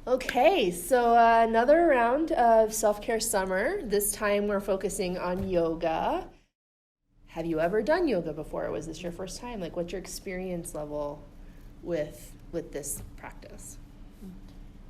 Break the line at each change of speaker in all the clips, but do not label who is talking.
Okay, so another round of self-care summer. This time we're focusing on yoga. Have you ever done yoga before? Was this your first time? Like, what's your experience level with this practice?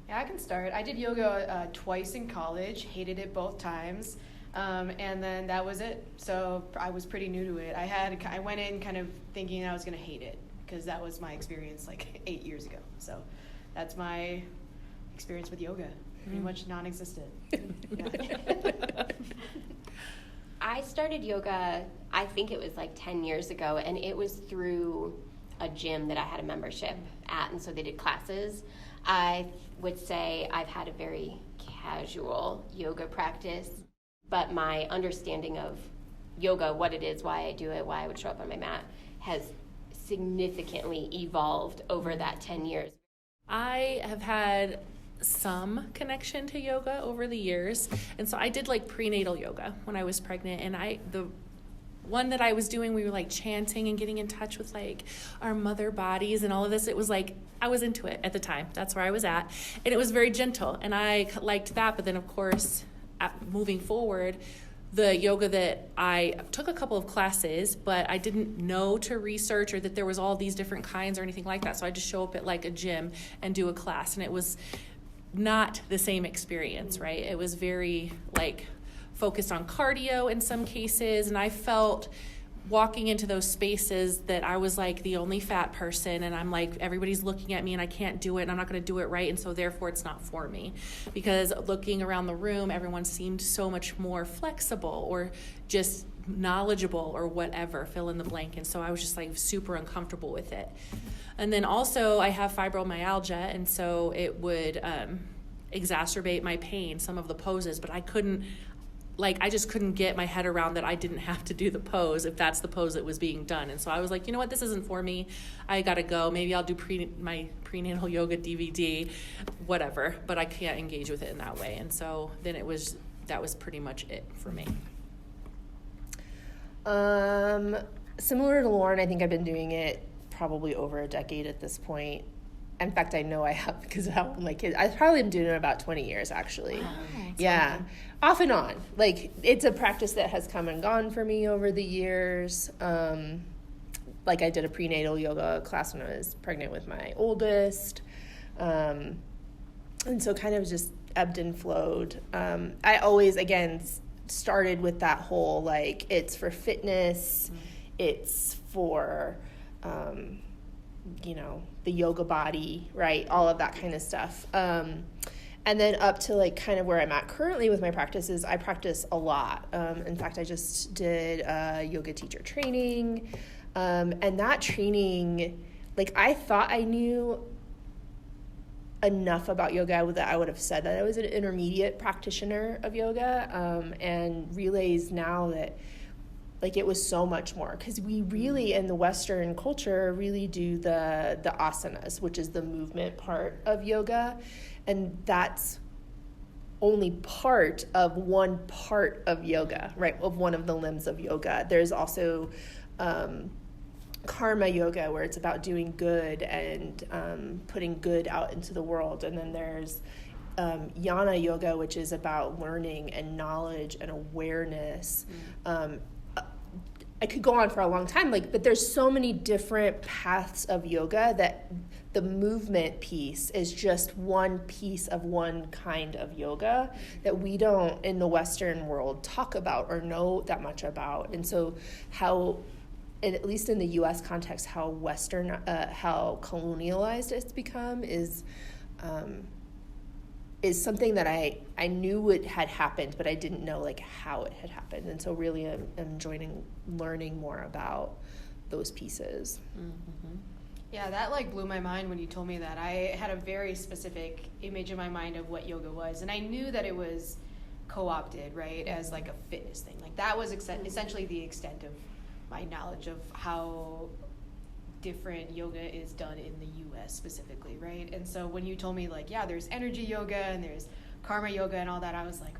Yeah, I can start. I did yoga twice in college, hated it both times, and then that was it. So I was pretty new to it. I went in kind of thinking I was going to hate it because that was my experience like 8 years ago. So that's my experience with yoga. Pretty much non-existent. Yeah.
I started yoga, I think it was like 10 years ago, and it was through a gym that I had a membership at, and so they did classes. I would say I've had a very casual yoga practice, but my understanding of yoga, what it is, why I do it, why I would show up on my mat, has significantly evolved over that 10 years.
I have had some connection to yoga over the years, and so I did like prenatal yoga when I was pregnant, and the one that I was doing, we were like chanting and getting in touch with like our mother bodies and all of this. It was like I was into it at the time. That's where I was at, and it was very gentle, and I liked that. But then of course moving forward, the yoga that I took a couple of classes, but I didn't know to research or that there was all these different kinds or anything like that. So I just show up at like a gym and do a class, and it was not the same experience, right? It was very like focused on cardio in some cases, and I felt walking into those spaces that I was like the only fat person, and I'm like, everybody's looking at me and I can't do it and I'm not going to do it right, and so therefore it's not for me. Because looking around the room, everyone seemed so much more flexible or just knowledgeable or whatever, fill in the blank, and so I was just like super uncomfortable with it. And then also I have fibromyalgia, and so it would exacerbate my pain, some of the poses, but I just couldn't get my head around that I didn't have to do the pose if that's the pose that was being done. And so I was like, you know what, this isn't for me. I gotta go. Maybe I'll do my prenatal yoga DVD, whatever, but I can't engage with it in that way. And so then that was pretty much it for me.
Similar to Lauren, I think I've been doing it probably over a decade at this point. In fact, I know I have because of how my kids. I probably been doing it about 20 years, actually.
Wow,
yeah, off and on. Like, it's a practice that has come and gone for me over the years. Like, I did a prenatal yoga class when I was pregnant with my oldest. And so kind of just ebbed and flowed. I always, again, started with that whole, like, it's for fitness, it's for, the yoga body, right? All of that kind of stuff. And then up to like kind of where I'm at currently with my practices, I practice a lot. In fact, I just did yoga teacher training. And that training, like, I thought I knew enough about yoga that I would have said that I was an intermediate practitioner of yoga, and realize now that like it was so much more, because we really in the Western culture really do the asanas, which is the movement part of yoga, and that's only part of one part of yoga, right? Of one of the limbs of yoga. There's also karma yoga, where it's about doing good and putting good out into the world. And then there's jnana yoga, which is about learning and knowledge and awareness. I could go on for a long time, but there's so many different paths of yoga that the movement piece is just one piece of one kind of yoga that we don't in the Western world talk about or know that much about. And so how, at least in the U.S. context, how Western, how colonialized it's become is something that I knew it had happened, but I didn't know like how it had happened. And so really I'm enjoying learning more about those pieces.
Mm-hmm. Yeah, that like blew my mind when you told me that. I had a very specific image in my mind of what yoga was, and I knew that it was co-opted, right, as like a fitness thing. Like that was essentially the extent of my knowledge of how different yoga is done in the U.S. specifically, right? And so when you told me like, yeah, there's energy yoga and there's karma yoga and all that, I was like,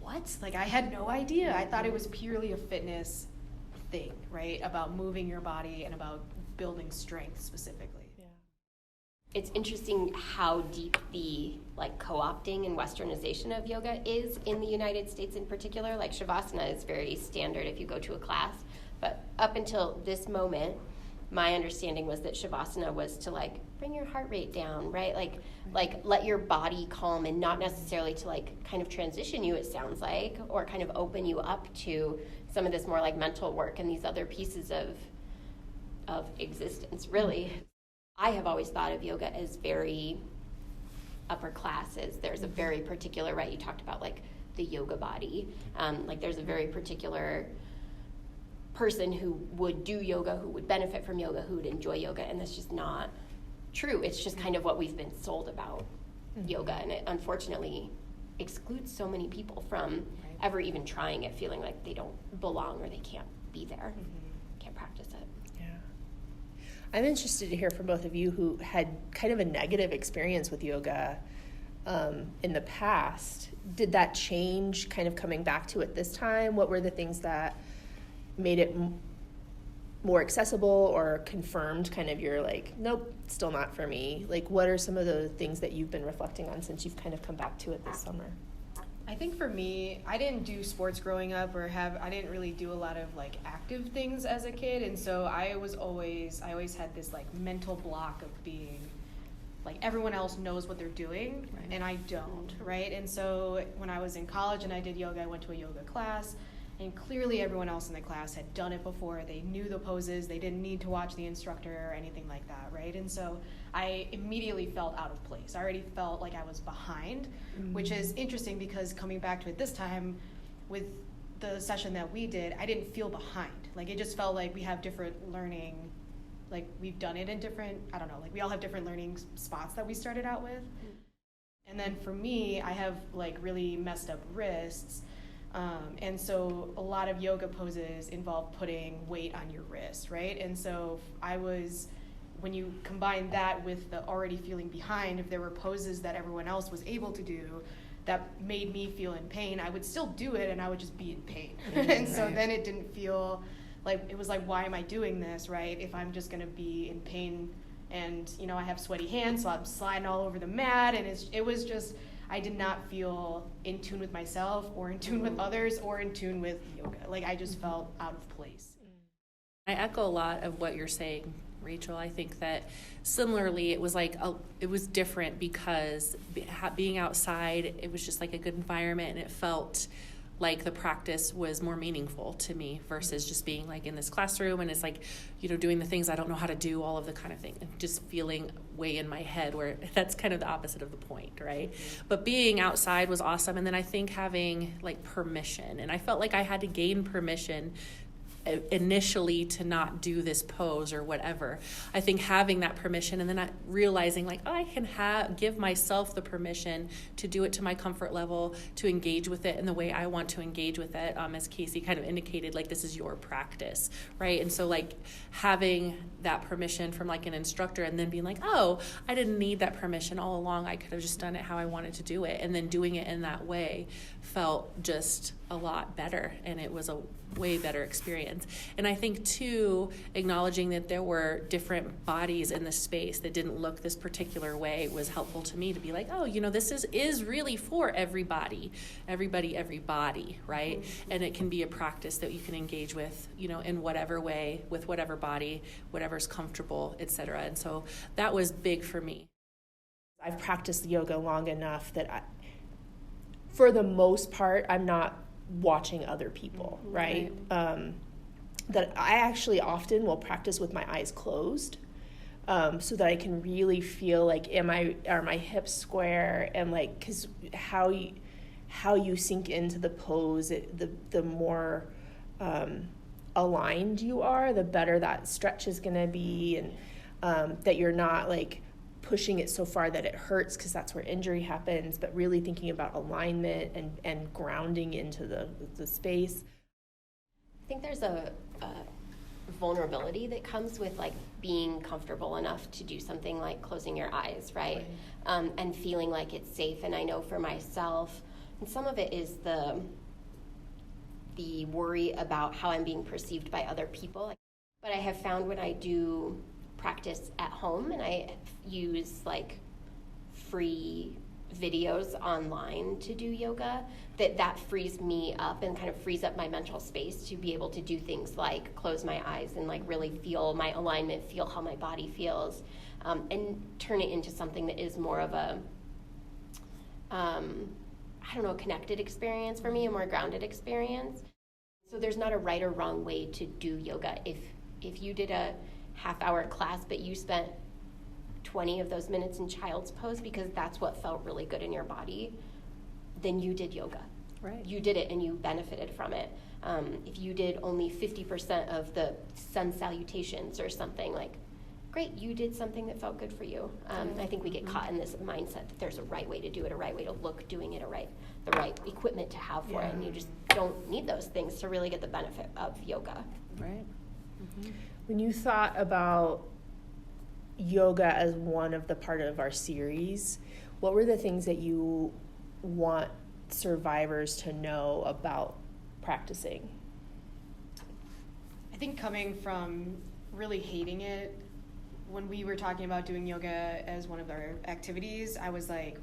what? Like I had no idea. I thought it was purely a fitness thing, right? About moving your body and about building strength specifically.
it's interesting how deep the like co-opting and westernization of yoga is in the United States in particular. Like Shavasana is very standard if you go to a class, but up until this moment, my understanding was that Shavasana was to like bring your heart rate down, right? Like let your body calm, and not necessarily to like kind of transition you, it sounds like, or kind of open you up to some of this more like mental work and these other pieces of existence, really. I have always thought of yoga as very upper classes. There's a very particular, right, you talked about like the yoga body. Like there's a very particular person who would do yoga, who would benefit from yoga, who would enjoy yoga, and that's just not true. It's just kind of what we've been sold about yoga, and it unfortunately excludes so many people from ever even trying it, feeling like they don't belong or they can't be there, can't practice it.
I'm interested to hear from both of you who had kind of a negative experience with yoga in the past. Did that change kind of coming back to it this time? What were the things that made it more accessible or confirmed kind of your like, nope, still not for me? Like, what are some of the things that you've been reflecting on since you've kind of come back to it this summer?
I think for me, I didn't do sports growing up, I didn't really do a lot of like active things as a kid, and so I always had this like mental block of being like everyone else knows what they're doing, and I don't, right? And so when I was in college and I did yoga, I went to a yoga class, and clearly everyone else in the class had done it before. They knew the poses, they didn't need to watch the instructor or anything like that, right? And so I immediately felt out of place. I already felt like I was behind, which is interesting because coming back to it this time with the session that we did, I didn't feel behind. Like it just felt like we have different learning, like we've done it in different, I don't know, like we all have different learning spots that we started out with. And then for me, I have like really messed up wrists. And so a lot of yoga poses involve putting weight on your wrist, right? And so when you combine that with the already feeling behind, if there were poses that everyone else was able to do that made me feel in pain, I would still do it and I would just be in pain. And so then it didn't feel like, it was like, why am I doing this, right? If I'm just gonna be in pain and, you know, I have sweaty hands, so I'm sliding all over the mat, and it was just, I did not feel in tune with myself or in tune with others or in tune with yoga. Like I just felt out of place.
I echo a lot of what you're saying, Rachel. I think that similarly, it was like it was different because being outside, it was just like a good environment, and it felt like the practice was more meaningful to me versus just being like in this classroom and it's like, you know, doing the things I don't know how to do, all of the kind of thing, and just feeling way in my head, where that's kind of the opposite of the point, right? But being outside was awesome. And then I think having like permission, and I felt like I had to gain permission initially to not do this pose or whatever. I think having that permission and then realizing like, oh, I can give myself the permission to do it to my comfort level, to engage with it in the way I want to engage with it, as Casey kind of indicated, like this is your practice, right? And so like having that permission from like an instructor and then being like, oh, I didn't need that permission all along. I could have just done it how I wanted to do it. And then doing it in that way felt just a lot better, and it was a way better experience. And I think too, acknowledging that there were different bodies in the space that didn't look this particular way was helpful to me to be like, oh, you know, this is really for everybody, right? And it can be a practice that you can engage with, you know, in whatever way, with whatever body, whatever's comfortable, etc. And so that was big for me.
I've practiced yoga long enough that for the most part, I'm not watching other people, right? That I actually often will practice with my eyes closed, so that I can really feel like, are my hips square, and like, because how you sink into the pose, the more aligned you are, the better that stretch is going to be, and that you're not like pushing it so far that it hurts, because that's where injury happens, but really thinking about alignment and grounding into the space.
I think there's a vulnerability that comes with like being comfortable enough to do something like closing your eyes, right? And feeling like it's safe. And I know for myself, and some of it is the worry about how I'm being perceived by other people. But I have found when I do practice at home, and I use like free videos online to do yoga, that frees me up and kind of frees up my mental space to be able to do things like close my eyes and like really feel my alignment, feel how my body feels, and turn it into something that is more of a connected experience for me, a more grounded experience. So there's not a right or wrong way to do yoga. If you did a half-hour class but you spent 20 of those minutes in child's pose because that's what felt really good in your body, then you did yoga.
Right.
You did it and you benefited from it. If you did only 50% of the sun salutations or something, like, great, you did something that felt good for you. I think we get caught in this mindset that there's a right way to do it, a right way to look doing it, the right equipment to have for it, and you just don't need those things to really get the benefit of yoga.
Right.
When you thought about yoga as one of the part of our series, what were the things that you want survivors to know about practicing?
I think coming from really hating it, when we were talking about doing yoga as one of our activities, I was like,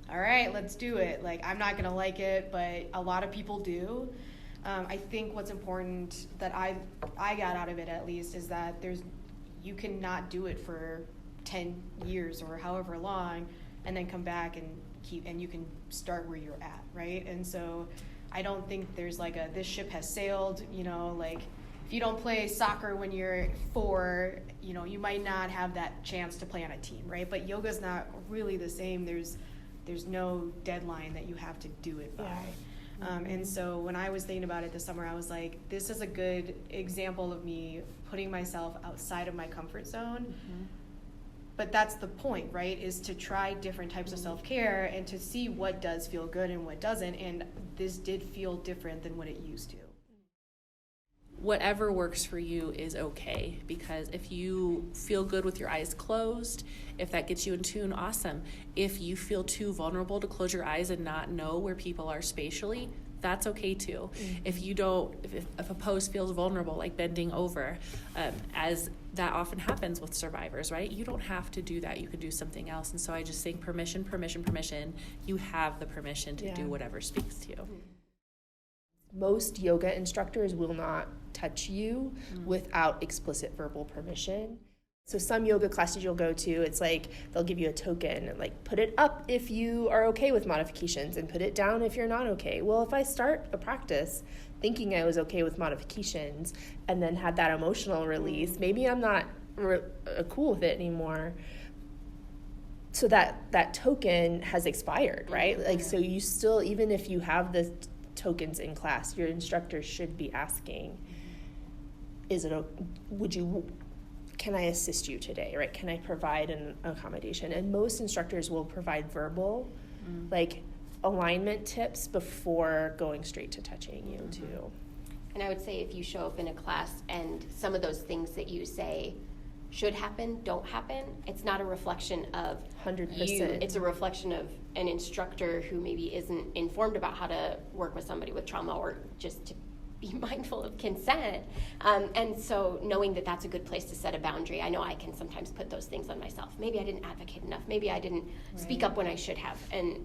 all right, let's do it. Like, I'm not gonna like it, but a lot of people do. I think what's important that I got out of it, at least, is that you cannot do it for 10 years or however long and then come back and you can start where you're at, right? And so I don't think there's like this ship has sailed, like if you don't play soccer when you're 4, you might not have that chance to play on a team, right? But yoga's not really the same. There's no deadline that you have to do it by. And so when I was thinking about it this summer, I was like, this is a good example of me putting myself outside of my comfort zone. But that's the point, right, is to try different types of self-care and to see what does feel good and what doesn't. And this did feel different than what it used to.
Whatever works for you is okay, because if you feel good with your eyes closed, if that gets you in tune, awesome. If you feel too vulnerable to close your eyes and not know where people are spatially, that's okay too. If you don't, if a pose feels vulnerable, like bending over, as that often happens with survivors, right? You don't have to do that. You can do something else. And so I just think permission. You have the permission to do whatever speaks to you.
Most yoga instructors will not touch you without explicit verbal permission. So some yoga classes you'll go to, it's like they'll give you a token, like put it up if you are okay with modifications and put it down if you're not okay. Well, if I start a practice thinking I was okay with modifications and then had that emotional release, maybe I'm not cool with it anymore. So that token has expired, right? Like, so you still, even if you have the tokens in class, your instructor should be asking, can I assist you today, right? Can I provide an accommodation? And most instructors will provide verbal, like alignment tips before going straight to touching you too.
And I would say if you show up in a class and some of those things that you say should happen don't happen, it's not a reflection of
100%.
you. It's a reflection of an instructor who maybe isn't informed about how to work with somebody with trauma, or just to be mindful of consent. And so knowing that that's a good place to set a boundary. I know I can sometimes put those things on myself. Maybe I didn't advocate enough. Maybe I didn't speak up when I should have. And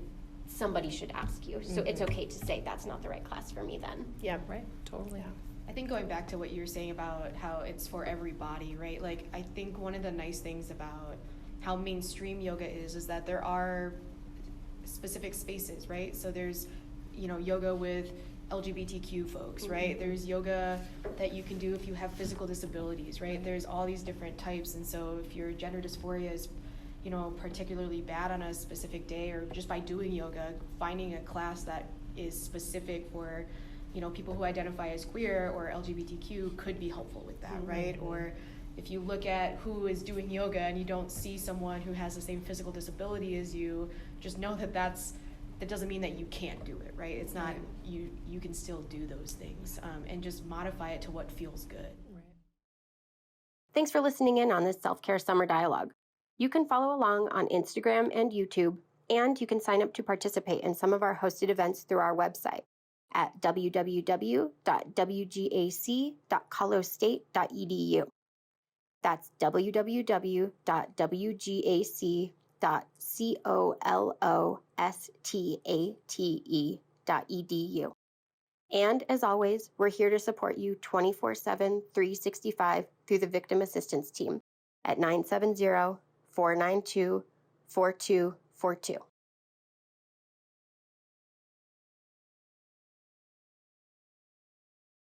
somebody should ask you. So it's okay to say that's not the right class for me then.
Yeah,
Right, totally.
yeah.
I think going back to what you were saying about how it's for everybody, right? Like, I think one of the nice things about how mainstream yoga is that there are specific spaces, right? So there's, yoga with LGBTQ folks, right? There's yoga that you can do if you have physical disabilities, right? There's all these different types. And so if your gender dysphoria is, particularly bad on a specific day, or just by doing yoga, finding a class that is specific for people who identify as queer or LGBTQ could be helpful with that, right? Or if you look at who is doing yoga and you don't see someone who has the same physical disability as you, just know that doesn't mean that you can't do it, right? It's not, you can still do those things, and just modify it to what feels good.
Thanks for listening in on this Self-Care Summer Dialogue. You can follow along on Instagram and YouTube, and you can sign up to participate in some of our hosted events through our website at www.wgac.colostate.edu. That's www.wgac.colostate.edu. And as always, we're here to support you 24/7, 365 through the Victim Assistance Team at 970-492-4242.